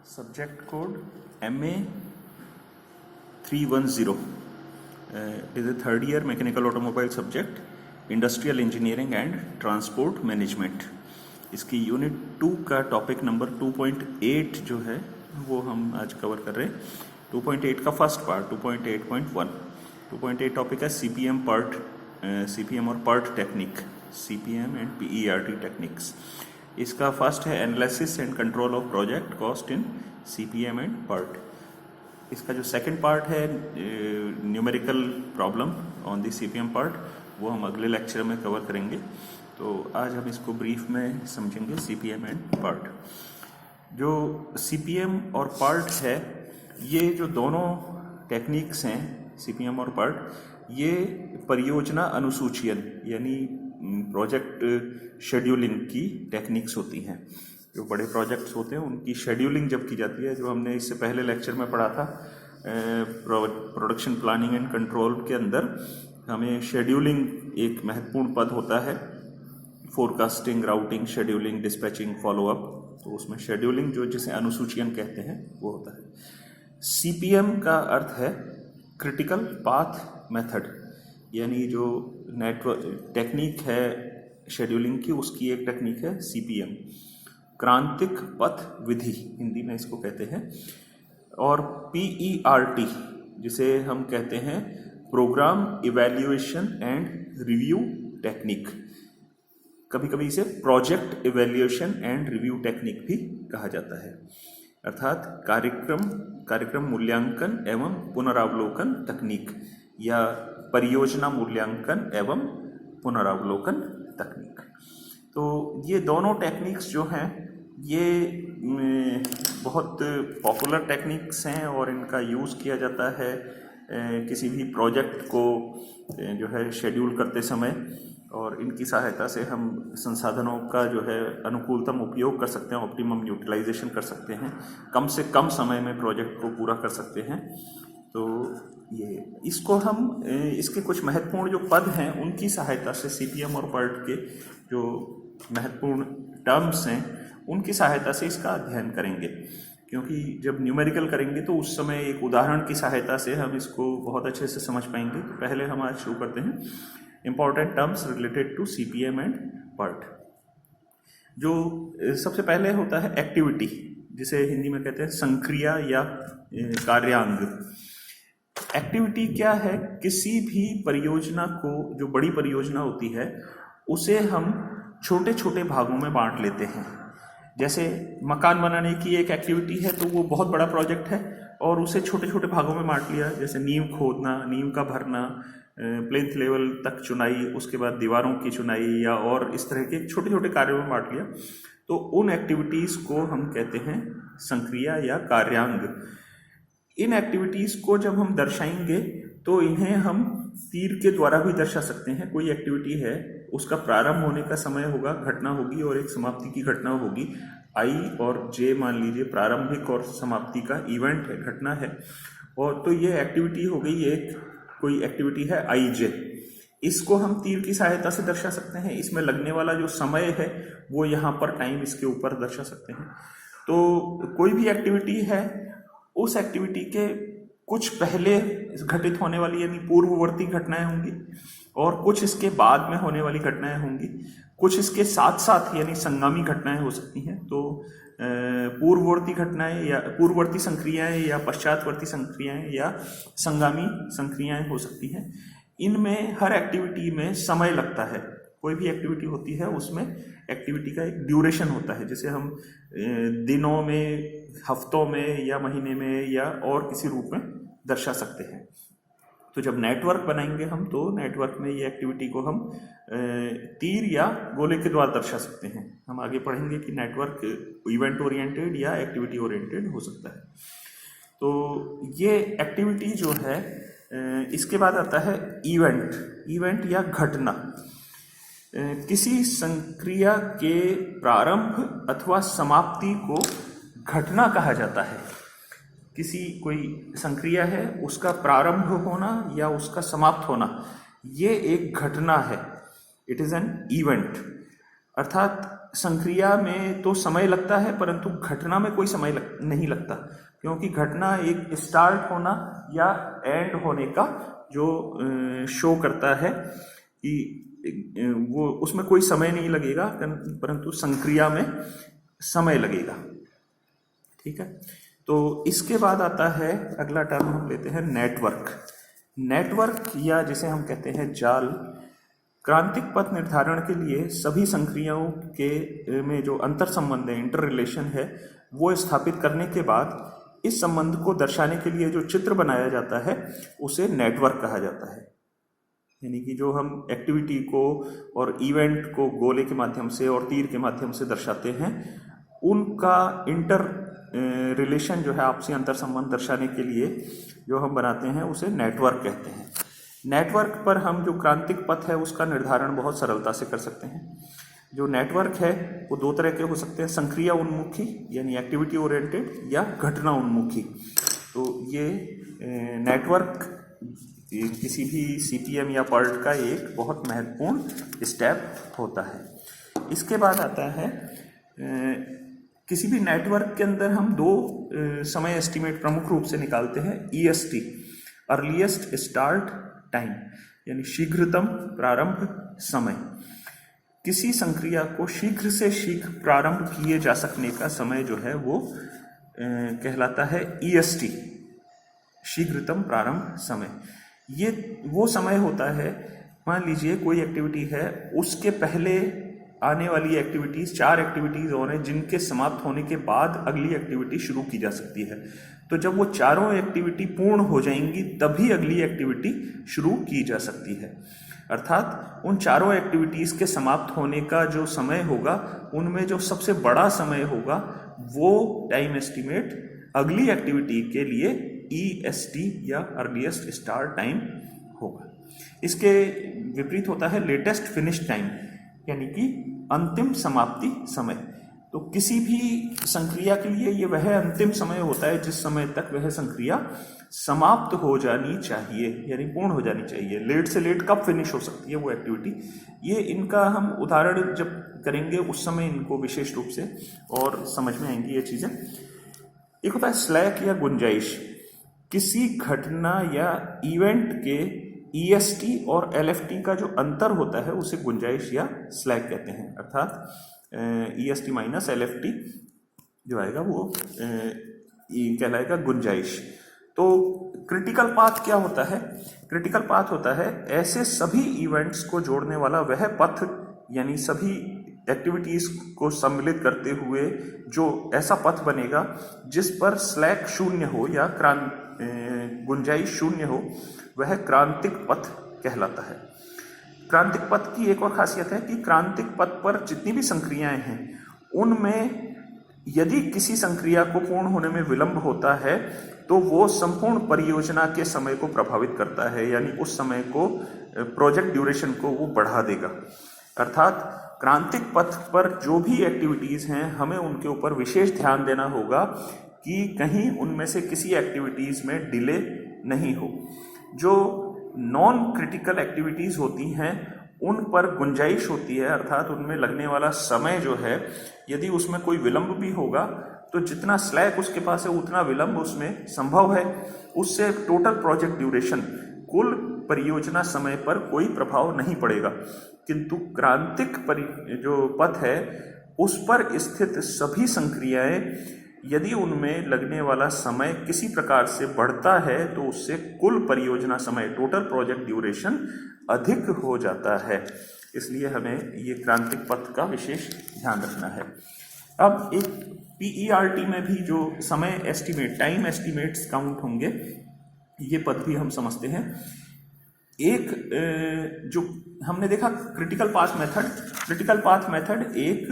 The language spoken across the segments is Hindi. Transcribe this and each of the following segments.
Subject code MA 310. It is a third year mechanical automobile subject, industrial engineering and transport management. इसकी यूनिट 2 का टॉपिक नंबर 2.8 जो है वो हम आज कवर कर रहे हैं. 2.8 का फर्स्ट पार्ट 2.8.1. 2.8 टॉपिक है CPM पार्ट, CPM और part technique, CPM and PERT techniques. इसका फर्स्ट है analysis and control of project cost in CPM and part. इसका जो सेकंड पार्ट है numerical problem on the CPM part, वो हम अगले लेक्चर में कवर करेंगे. तो आज हम इसको ब्रीफ में समझेंगे CPM एंड पार्ट. जो CPM और पार्ट है, ये जो दोनों टेक्निक्स हैं CPM और पार्ट, ये परियोजना अनुसूचीयन यानी प्रोजेक्ट शेड्यूलिंग की टेक्निक्स होती हैं. जो बड़े प्रोजेक्ट्स होते हैं उनकी शेड्यूलिंग जब की जाती है, जो हमने इससे पहले लेक्चर में पढ़ा था प्रोडक्शन प्लानिंग एंड कंट्रोल के अंदर, हमें शेड्यूलिंग एक महत्वपूर्ण पद होता है. Forecasting, routing, scheduling, dispatching, follow up. तो उसमें शेड्यूलिंग जो जिसे अनुसूचीयन कहते हैं वो होता है. CPM का अर्थ है क्रिटिकल पाथ मेथड, यानी जो नेटवर्क टेक्निक है शेड्यूलिंग की, उसकी एक टेक्निक है CPM, क्रांतिक पथ विधि हिंदी में इसको कहते हैं. और PERT जिसे हम कहते हैं program evaluation and review technique. कभी कभी इसे project evaluation and review technique भी कहा जाता है. अर्थात कार्यक्रम मूल्यांकन एवं पुनरावलोकन तकनीक या परियोजना मूल्यांकन एवं पुनरावलोकन तकनीक. तो ये दोनों टेक्निक्स जो हैं ये बहुत पॉपुलर टेक्निक्स हैं और इनका यूज़ किया जाता है किसी भी प्रोजेक्ट को जो है शेड्यूल करते समय. और इनकी सहायता से हम संसाधनों का जो है अनुकूलतम उपयोग कर सकते हैं, ऑप्टिमम यूटिलाइजेशन कर सकते हैं, कम से कम समय में प्रोजेक्ट को पूरा कर सकते हैं. तो ये इसको हम इसके कुछ महत्वपूर्ण जो पद हैं उनकी सहायता से CPM और पार्ट के जो महत्वपूर्ण टर्म्स हैं उनकी सहायता से इसका अध्ययन करेंगे. क्योंकि जब न्यूमेरिकल करेंगे तो उस समय एक उदाहरण की सहायता से हम इसको बहुत अच्छे से समझ पाएंगे. तो पहले हम आज शुरू करते हैं important terms related to CPM and PERT. जो सबसे पहले होता है एक्टिविटी, जिसे हिंदी में कहते हैं संक्रिया या कार्यांग. एक्टिविटी क्या है? किसी भी परियोजना को, जो बड़ी परियोजना होती है, उसे हम छोटे छोटे भागों में बांट लेते हैं. जैसे मकान बनाने की एक एक्टिविटी है तो वो बहुत बड़ा प्रोजेक्ट है और उसे छोटे छोटे भागों में बांट लिया. जैसे नींव खोदना, नींव का भरना, प्लिंथ लेवल तक चुनाई, उसके बाद दीवारों की चुनाई या और इस तरह के छोटे छोटे कार्यों में बांट लिया. तो उन एक्टिविटीज़ को हम कहते हैं संक्रिया या कार्यांग. इन एक्टिविटीज़ को जब हम दर्शाएंगे तो इन्हें हम तीर के द्वारा भी दर्शा सकते हैं. कोई एक्टिविटी है, उसका प्रारंभ होने का समय होगा, घटना होगी, और एक समाप्ति की घटना होगी. I और J मान लीजिए प्रारंभिक और समाप्ति का इवेंट है, घटना है. और तो ये एक्टिविटी हो गई, एक कोई एक्टिविटी है IJ. इसको हम तीर की सहायता से दर्शा सकते हैं. इसमें लगने वाला जो समय है वो यहाँ पर टाइम इसके ऊपर दर्शा सकते हैं. तो कोई भी एक्टिविटी है, उस एक्टिविटी के कुछ पहले घटित होने वाली यानी पूर्ववर्ती घटनाएं होंगी, और कुछ इसके बाद में होने वाली घटनाएं होंगी, कुछ इसके साथ साथ यानी संगामी घटनाएं हो सकती हैं. तो पूर्ववर्ती घटनाएं या पूर्ववर्ती संक्रियाएं या पश्चातवर्ती संक्रियाएं या संगामी संक्रियाएं हो सकती हैं. इनमें हर एक्टिविटी में समय लगता है. कोई भी एक्टिविटी होती है उसमें एक्टिविटी का एक ड्यूरेशन होता है, जिसे हम दिनों में, हफ्तों में या महीने में या और किसी रूप में दर्शा सकते हैं. तो जब नेटवर्क बनाएंगे हम, तो नेटवर्क में ये एक्टिविटी को हम तीर या गोले के द्वारा दर्शा सकते हैं. हम आगे पढ़ेंगे कि नेटवर्क इवेंट ओरिएंटेड या एक्टिविटी ओरिएंटेड हो सकता है. तो ये एक्टिविटी जो है, इसके बाद आता है इवेंट या घटना. किसी संक्रिया के प्रारंभ अथवा समाप्ति को घटना कहा जाता है. कोई संक्रिया है, उसका प्रारंभ होना या उसका समाप्त होना, ये एक घटना है. It is an event. अर्थात संक्रिया में तो समय लगता है, परंतु घटना में कोई समय नहीं लगता, क्योंकि घटना एक स्टार्ट होना या एंड होने का जो शो करता है कि वो उसमें कोई समय नहीं लगेगा, परंतु संक्रिया में समय लगेगा। ठीक है, तो इसके बाद आता है अगला टर्म हम लेते हैं नेटवर्क। नेटवर्क या जिसे हम कहते हैं जाल, क्रांतिक पथ निर्धारण के लिए सभी संक्रियाओं के में जो अंतर संबंध है, इंटर रिलेशन है, वो स्थापित करने के बाद इस संबंध को दर्शाने के लिए जो चित्र बनाया जाता है उसे नेटवर्क कहा जाता है। यानी कि जो हम एक्टिविटी को और इवेंट को गोले के माध्यम से और तीर के माध्यम से दर्शाते हैं, उनका इंटर रिलेशन जो है, आपसी अंतर संबंध दर्शाने के लिए जो हम बनाते हैं उसे नेटवर्क कहते हैं। नेटवर्क पर हम जो क्रांतिक पथ है उसका निर्धारण बहुत सरलता से कर सकते हैं। जो नेटवर्क है वो दो तरह के हो सकते हैं, संक्रिया उन्मुखी यानी एक्टिविटी ओरिएंटेड, या घटना उन्मुखी। तो ये नेटवर्क किसी भी सीपीएम या पर्ट का एक बहुत महत्वपूर्ण स्टेप होता है। इसके बाद आता है किसी भी नेटवर्क के अंदर हम दो समय एस्टीमेट प्रमुख रूप से निकालते हैं। EST, अर्लीस्ट स्टार्ट टाइम, यानी शीघ्रतम प्रारंभ समय। किसी संक्रिया को शीघ्र से शीघ्र प्रारंभ किए जा सकने का समय जो है वो कहलाता है EST, शीघ्रतम प्रारंभ समय। ये वो समय होता है, मान लीजिए कोई एक्टिविटी है, उसके पहले आने वाली एक्टिविटीज, 4 एक्टिविटीज और हैं जिनके समाप्त होने के बाद अगली एक्टिविटी शुरू की जा सकती है। तो जब वो चारों एक्टिविटी पूर्ण हो जाएंगी तभी अगली एक्टिविटी शुरू की जा सकती है। अर्थात उन चारों एक्टिविटीज के समाप्त होने का जो समय होगा, उनमें जो सबसे बड़ा समय होगा वो टाइम एस्टीमेट अगली एक्टिविटी के लिए EST या अर्लीस्ट स्टार्ट टाइम होगा। इसके विपरीत होता है लेटेस्ट फिनिश टाइम, यानी कि अंतिम समाप्ति समय। तो किसी भी संक्रिया के लिए ये वह अंतिम समय होता है जिस समय तक वह संक्रिया समाप्त हो जानी चाहिए, यानी पूर्ण हो जानी चाहिए। लेट से लेट कब फिनिश हो सकती है वो एक्टिविटी, ये इनका हम उदाहरण जब करेंगे उस समय इनको विशेष रूप से और समझ में आएंगी ये चीजें। एक होता है स्लैक या गुंजाइश। किसी घटना या इवेंट के EST और LFT का जो अंतर होता है उसे गुंजाइश या स्लैक कहते हैं। अर्थात EST माइनस LFT जो आएगा वो कहलाएगा गुंजाइश। तो क्रिटिकल पाथ क्या होता है? क्रिटिकल पाथ होता है ऐसे सभी इवेंट्स को जोड़ने वाला वह पथ, यानी सभी एक्टिविटीज को सम्मिलित करते हुए जो ऐसा पथ बनेगा जिस पर स्लैक शून्य हो या गुंजाइश शून्य हो, वह क्रांतिक पथ कहलाता है। क्रांतिक पथ की एक और खासियत है कि क्रांतिक पथ पर जितनी भी संक्रियाएं हैं उनमें यदि किसी संक्रिया को पूर्ण होने में विलंब होता है तो वो संपूर्ण परियोजना के समय को प्रभावित करता है, यानी उस समय को, प्रोजेक्ट ड्यूरेशन को वो बढ़ा देगा। अर्थात क्रांतिक पथ पर जो भी एक्टिविटीज हैं हमें उनके ऊपर विशेष ध्यान देना होगा कि कहीं उनमें से किसी एक्टिविटीज में डिले नहीं हो। जो नॉन क्रिटिकल एक्टिविटीज होती हैं उन पर गुंजाइश होती है, अर्थात उनमें लगने वाला समय जो है, यदि उसमें कोई विलंब भी होगा तो जितना स्लैक उसके पास है उतना विलंब उसमें संभव है। उससे टोटल प्रोजेक्ट ड्यूरेशन, कुल परियोजना समय पर कोई प्रभाव नहीं पड़ेगा। किंतु क्रांतिक जो पथ है उस पर स्थित सभी संक्रियाएं, यदि उनमें लगने वाला समय किसी प्रकार से बढ़ता है तो उससे कुल परियोजना समय, टोटल प्रोजेक्ट ड्यूरेशन अधिक हो जाता है। इसलिए हमें ये क्रांतिक पथ का विशेष ध्यान रखना है। अब एक PERT में भी जो समय एस्टीमेट, टाइम एस्टीमेट्स काउंट होंगे, ये पद भी हम समझते हैं। एक जो हमने देखा critical path method, critical path method एक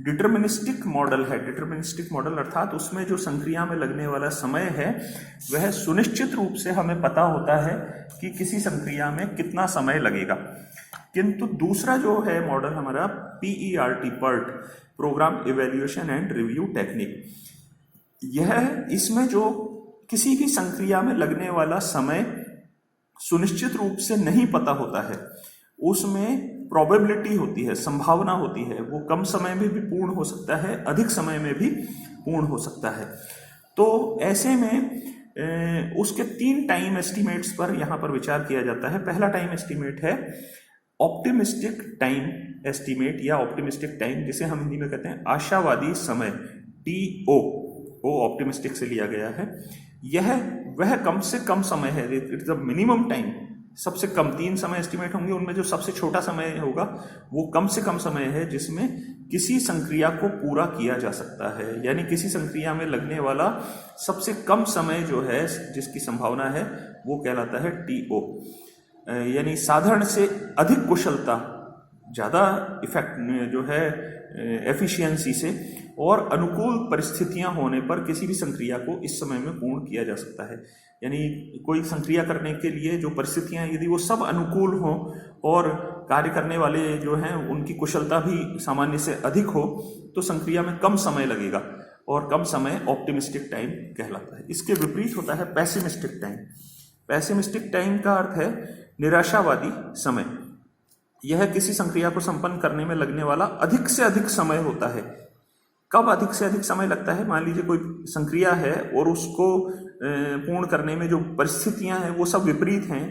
डिटर्मिनिस्टिक मॉडल है। डिटर्मिनिस्टिक मॉडल अर्थात उसमें जो संक्रिया में लगने वाला समय है वह सुनिश्चित रूप से हमें पता होता है कि किसी संक्रिया में कितना समय लगेगा। किंतु दूसरा जो है मॉडल हमारा PERT, PERT, program evaluation and review technique, यह इसमें जो किसी भी संक्रिया में लगने वाला समय सुनिश्चित रूप से नहीं पता होता है, उसमें प्रोबेबिलिटी होती है, संभावना होती है, वो कम समय में भी पूर्ण हो सकता है, अधिक समय में भी पूर्ण हो सकता है। तो ऐसे में उसके 3 टाइम एस्टिमेट्स पर यहाँ पर विचार किया जाता है। पहला टाइम एस्टिमेट है ऑप्टिमिस्टिक टाइम एस्टिमेट या ऑप्टिमिस्टिक टाइम, जिसे हम हिंदी में कहते हैं आशावादी समय, TO, वो ऑप्टिमिस्टिक से लिया गया है। यह वह कम से कम समय है, it is the minimum time. सबसे कम 3 समय एस्टिमेट होंगे, उनमें जो सबसे छोटा समय होगा वो कम से कम समय है जिसमें किसी संक्रिया को पूरा किया जा सकता है। यानी किसी संक्रिया में लगने वाला सबसे कम समय जो है, जिसकी संभावना है, वो कहलाता है TO। यानी साधारण से अधिक कुशलता, ज़्यादा इफेक्ट जो है एफिशिएंसी से, और अनुकूल परिस्थितियां होने पर किसी भी संक्रिया को इस समय में पूर्ण किया जा सकता है। यानी कोई संक्रिया करने के लिए जो परिस्थितियां, यदि वो सब अनुकूल हों और कार्य करने वाले जो हैं उनकी कुशलता भी सामान्य से अधिक हो, तो संक्रिया में कम समय लगेगा, और कम समय ऑप्टिमिस्टिक टाइम कहलाता है। इसके विपरीत होता है पैसिमिस्टिक टाइम। पैसिमिस्टिक टाइम का अर्थ है निराशावादी समय। यह किसी संक्रिया को संपन्न करने में लगने वाला अधिक से अधिक समय होता है। कब अधिक से अधिक समय लगता है? मान लीजिए कोई संक्रिया है और उसको पूर्ण करने में जो परिस्थितियां हैं वो सब विपरीत हैं,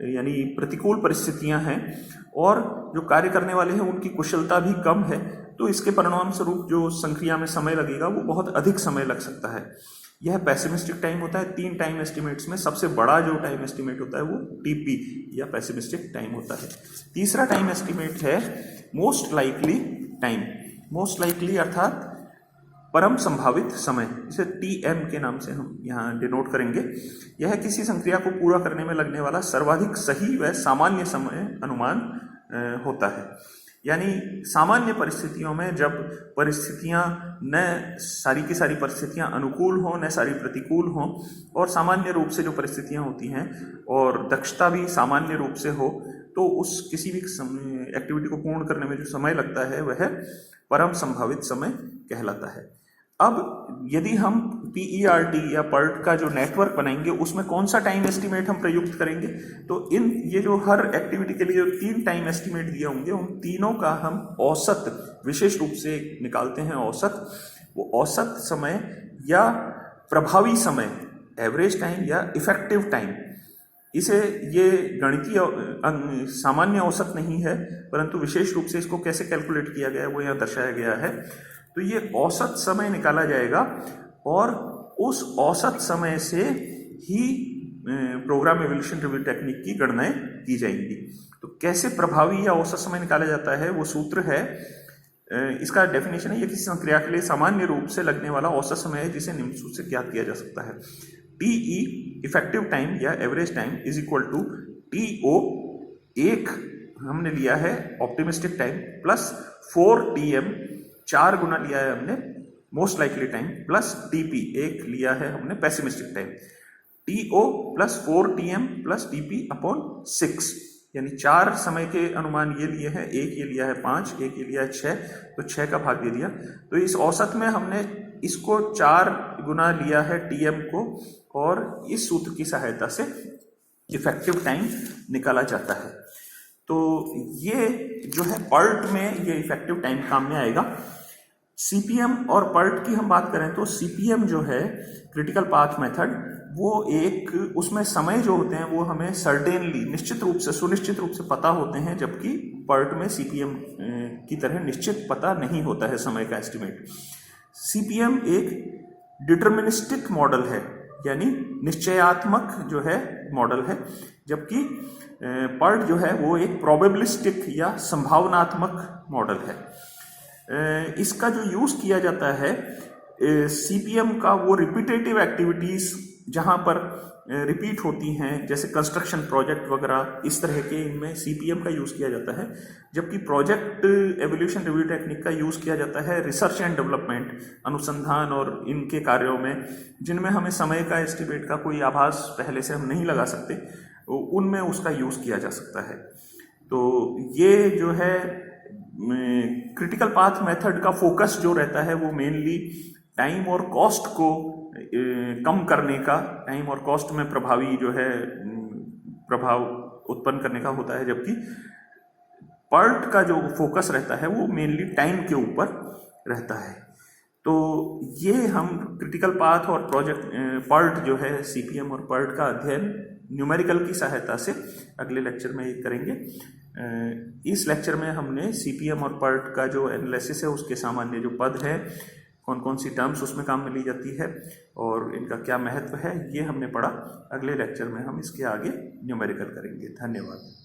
यानी प्रतिकूल परिस्थितियां हैं, और जो कार्य करने वाले हैं उनकी कुशलता भी कम है, तो इसके परिणाम स्वरूप जो संक्रिया में समय लगेगा वो बहुत अधिक समय लग सकता है। यह पैसिमिस्टिक टाइम होता है। 3 टाइम एस्टिमेट्स में सबसे बड़ा जो टाइम एस्टिमेट होता है वो TP या पैसिमिस्टिक टाइम होता है। तीसरा टाइम एस्टिमेट है most likely time. Most likely अर्थात परम संभावित समय, इसे TM के नाम से हम यहाँ डिनोट करेंगे। यह किसी संक्रिया को पूरा करने में लगने वाला सर्वाधिक सही व सामान्य समय अनुमान होता है। यानी सामान्य परिस्थितियों में जब परिस्थितियां न सारी की सारी परिस्थितियां अनुकूल हों, न सारी प्रतिकूल हों, और सामान्य रूप से जो परिस्थितियां होती हैं और दक्षता भी सामान्य रूप से हो, तो उस किसी भी एक्टिविटी को पूर्ण करने में जो समय लगता है वह परम संभावित समय कहलाता है। अब यदि हम PERT या PERT का जो नेटवर्क बनाएंगे उसमें कौन सा टाइम एस्टिमेट हम प्रयुक्त करेंगे, तो ये जो हर एक्टिविटी के लिए जो 3 टाइम एस्टिमेट दिए होंगे उन तीनों का हम औसत विशेष रूप से निकालते हैं। औसत, वो औसत समय या प्रभावी समय, एवरेज टाइम या इफेक्टिव टाइम, इसे ये गणितीय सामान्य औसत नहीं है, परंतु विशेष रूप से इसको कैसे कैलकुलेट किया गया है वो यहाँ दर्शाया गया है। तो ये औसत समय निकाला जाएगा और उस औसत समय से ही प्रोग्राम इवोल्यूशन रिव्यू टेक्निक की गणनाएं की जाएंगी। तो कैसे प्रभावी या औसत समय निकाला जाता है, वो सूत्र है, इसका डेफिनेशन है, ये किसी संक्रिया के लिए सामान्य रूप से लगने वाला औसत समय है जिसे निम्न सूत्र से ज्ञात किया जा सकता है। TE इफेक्टिव टाइम या average time is equal to TO, एक हमने लिया है ऑप्टिमिस्टिक टाइम, प्लस 4TM, 4 गुना लिया है हमने most likely time, plus TP, एक लिया है हमने pessimistic time. TO plus 4TM plus TP upon 6, यानी 4 समय के अनुमान ये लिए हैं, एक ये लिया है 5, एक ये लिया है 6, तो 6 का भाग दे दिया। तो इस औसत में हमने इसको 4 गुना लिया है TM को, और इस सूत्र की सहायता से इफेक्टिव टाइम निकाला जाता है। तो ये जो है PERT में ये इफेक्टिव टाइम काम में आएगा। CPM और PERT की हम बात करें तो CPM जो है क्रिटिकल पाथ मेथड, वो एक, उसमें समय जो होते हैं वो हमें सर्टेनली, निश्चित रूप से, सुनिश्चित रूप से पता होते हैं, जबकि PERT में CPM की तरह निश्चित पता नहीं होता है समय का एस्टिमेट। CPM एक डिटर्मिनिस्टिक मॉडल है, यानी निश्चयात्मक जो है मॉडल है, जबकि PERT जो है वो एक प्रोबेबिलिस्टिक या संभावनात्मक मॉडल है। इसका जो यूज किया जाता है CPM का, वो रिपीटेटिव एक्टिविटीज जहां पर रिपीट होती हैं, जैसे कंस्ट्रक्शन प्रोजेक्ट वगैरह, इस तरह के इनमें CPM का यूज किया जाता है। जबकि प्रोजेक्ट एवोल्यूशन रिव्यू टेक्निक का यूज किया जाता है रिसर्च एंड डेवलपमेंट, अनुसंधान और इनके कार्यों में, जिनमें हमें समय का एस्टिमेट का कोई आभास पहले से हम नहीं लगा सकते, उनमें उसका यूज किया जा सकता है। तो ये जो है क्रिटिकल पाथ मेथड का फोकस जो रहता है वो मेनली टाइम और कॉस्ट को कम करने का, टाइम और कॉस्ट में प्रभावी जो है प्रभाव उत्पन्न करने का होता है, जबकि PERT का जो फोकस रहता है वो मेनली टाइम के ऊपर रहता है। तो ये हम क्रिटिकल पाथ और प्रोजेक्ट PERT जो है CPM और PERT का अध्ययन न्यूमेरिकल की सहायता से अगले लेक्चर में करेंगे। इस लेक्चर में हमने CPM और PERT का जो एनालिसिस है उसके सामान्य जो पद है, कौन कौन सी टर्म्स उसमें काम में ली जाती है और इनका क्या महत्व है, ये हमने पढ़ा। अगले लेक्चर में हम इसके आगे न्यूमेरिकल करेंगे। धन्यवाद।